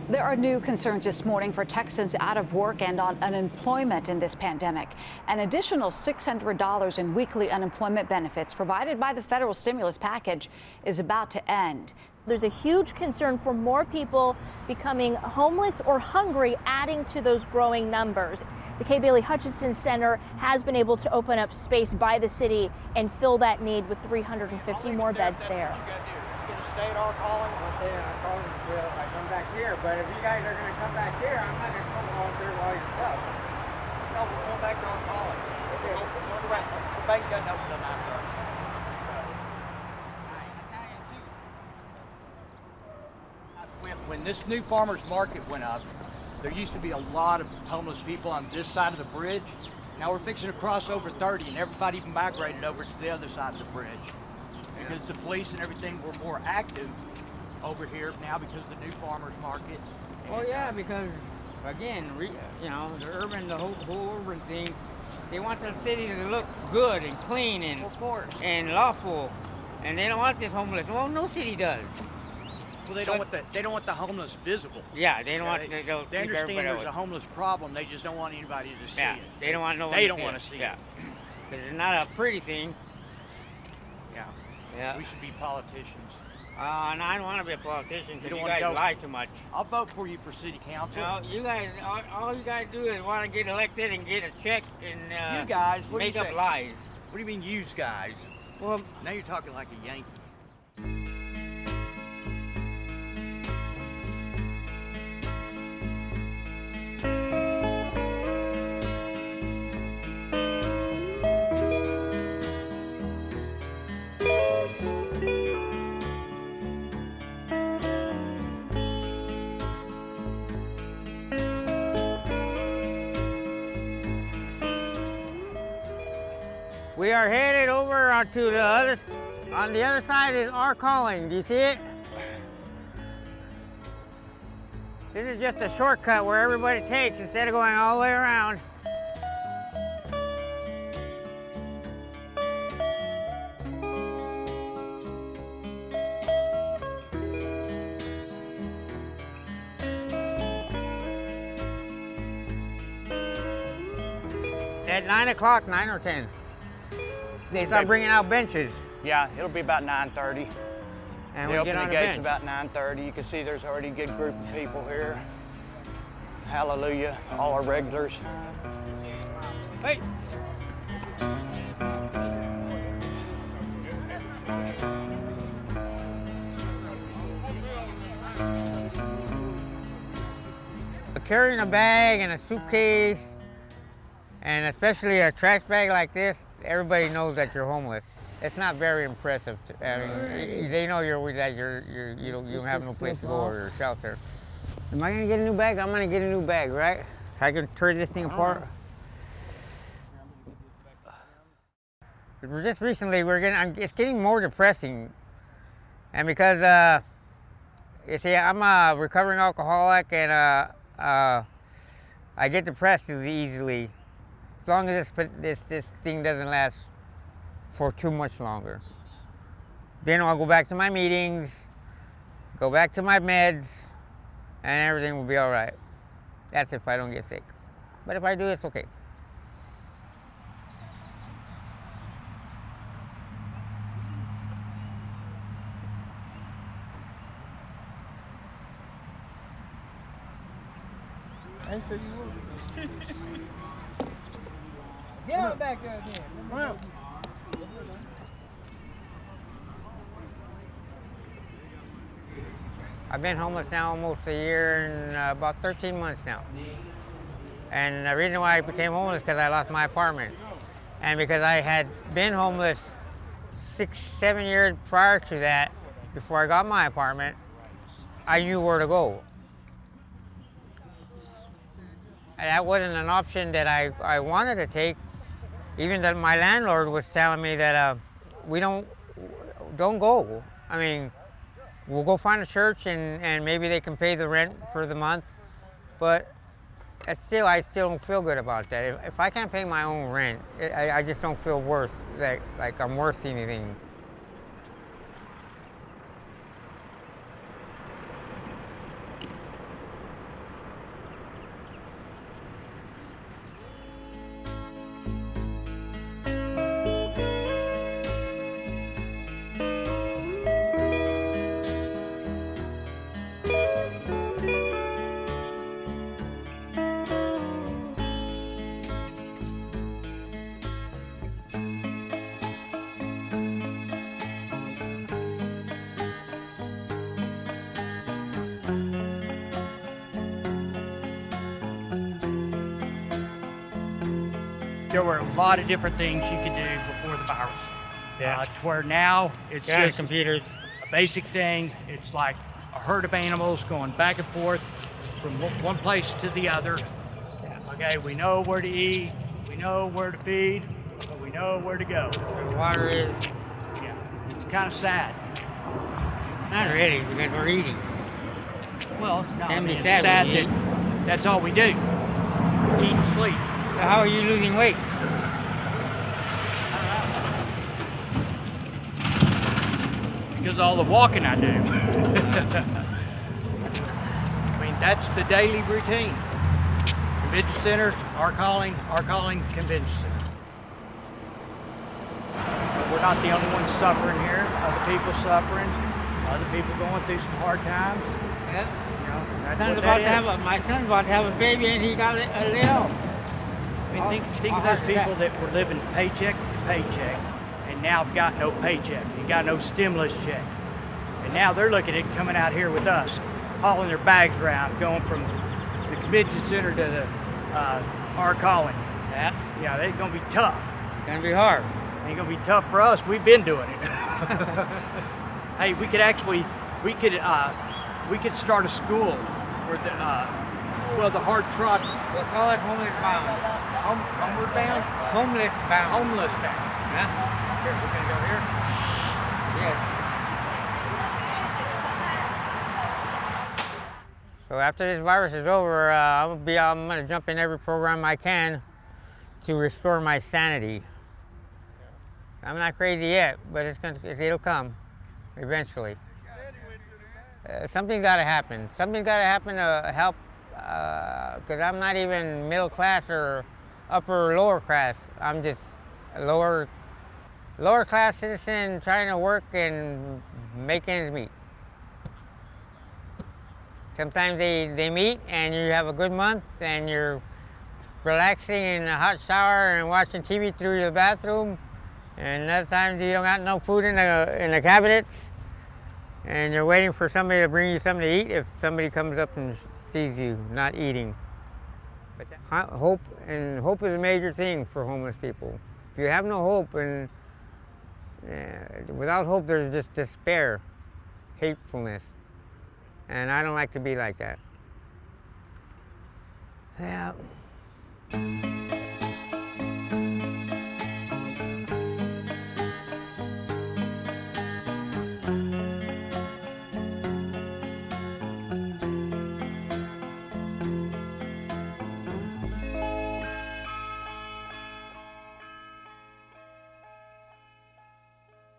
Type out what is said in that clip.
There are new concerns this morning for Texans out of work and on unemployment in this pandemic. An additional $600 in weekly unemployment benefits provided by the federal stimulus package is about to end. There's a huge concern for more people becoming homeless or hungry, adding to those growing numbers. The Kay Bailey Hutchinson Center has been able to open up space by the city and fill that need with 350 more beds there. Stay at our calling. I'll stay at our calling until I come back here. But if you guys are going to come back here, I'm not going to come on there while you're stuck. No, we're going back to our calling. Okay. Go direct. The bank doesn't open them after us. When this new farmers market went up, there used to be a lot of homeless people on this side of the bridge. Now we're fixing to cross over 30 and everybody migrated over to the other side of the bridge. Because the police and everything were more active over here now because of the new farmers market. Oh yeah, because again, you know, the whole urban thing, they want the city to look good and clean and of course, and lawful, and they don't want this homeless. Well, no city does. Well, they don't want the homeless visible. Yeah, they don't want. They understand there's a homeless problem. They just don't want anybody to see it. They don't want no one. They don't want to see it. Yeah, because it's not a pretty thing. Yeah. We should be politicians. No, I don't want to be a politician because you guys lie too much. I'll vote for you for city council. No, you guys, all you guys do is want to get elected and get a check and you guys, make up lies. What do you mean, use guys? Well, now you're talking like a Yankee. we are headed over to the other, on the other side is our calling. Do you see it? This is just a shortcut where everybody takes instead of going all the way around. At 9 o'clock, 9 or 10, they start bringing out benches. Yeah, it'll be about 9:30. And they we open get on the the gates bench. about 9:30. You can see there's already a good group of people here. Hallelujah, all our regulars. Hey. Carrying a bag and a suitcase, and especially a trash bag like this, everybody knows that you're homeless. It's not very impressive. I mean, they know you don't have no place to go or shelter. Am I gonna get a new bag? I'm gonna get a new bag, right? I can tear this thing apart. Just recently, it's getting more depressing, and because you see, I'm a recovering alcoholic, and I get depressed easily. As long as this thing doesn't last for too much longer. Then I'll go back to my meetings, go back to my meds, and everything will be all right. That's if I don't get sick. But if I do, it's okay. I said you would. Get on back there again. Come on. I've been homeless now almost a year and about 13 months now. And the reason why I became homeless is because I lost my apartment. And because I had been homeless 6-7 years prior to that, before I got my apartment, I knew where to go. And that wasn't an option that I wanted to take. Even that my landlord was telling me that we don't go. I mean, we'll go find a church and maybe they can pay the rent for the month, but I still don't feel good about that. If I can't pay my own rent, I just don't feel like I'm worth anything. there were a lot of different things you could do before the virus. Yeah. To where now it's Yeah, just computers. a basic thing. It's like a herd of animals going back and forth from one place to the other. Okay, we know where to eat, we know where to feed, but we know where to go. Where the water is. Yeah, it's kind of sad. Not really, because we're eating. Well, no, I Can be mean, it's sad sad when you that that's all we do. Eat and sleep. So how are you losing weight? Because of all the walking I do. I mean, that's the daily routine. Convention Center, our calling, Convention Center. But we're not the only ones suffering here. Other people suffering. Other people going through some hard times. Yeah. You know, that's My what that is. my son's about to have a baby and he got a little. I mean, think of those people that were living paycheck to paycheck and now have got no paycheck. They got no stimulus check. And now they're looking at coming out here with us, hauling their bags around, going from the convention center to the our calling. Yeah. Yeah, it's gonna be tough. It's gonna be hard. Ain't gonna be tough for us. We've been doing it. Hey, we could start a school for the hard trot. We'll call it homeless bound. Homeward bound? Homeless bound. Homeless bound. Huh? Here, we're gonna go here. Yes. So after this virus is over, I'm gonna jump in every program I can to restore my sanity. I'm not crazy yet, but it'll come eventually. Something's got to happen. Something's got to happen to help, because I'm not even middle class or upper lower class. I'm just a lower class citizen trying to work and make ends meet. Sometimes they meet and you have a good month and you're relaxing in a hot shower and watching TV through your bathroom. And other times you don't got no food in the cabinets and you're waiting for somebody to bring you something to eat if somebody comes up and sees you not eating. But hope is a major thing for homeless people. If you have no hope, and without hope there's just despair, hatefulness. And I don't like to be like that. Yeah.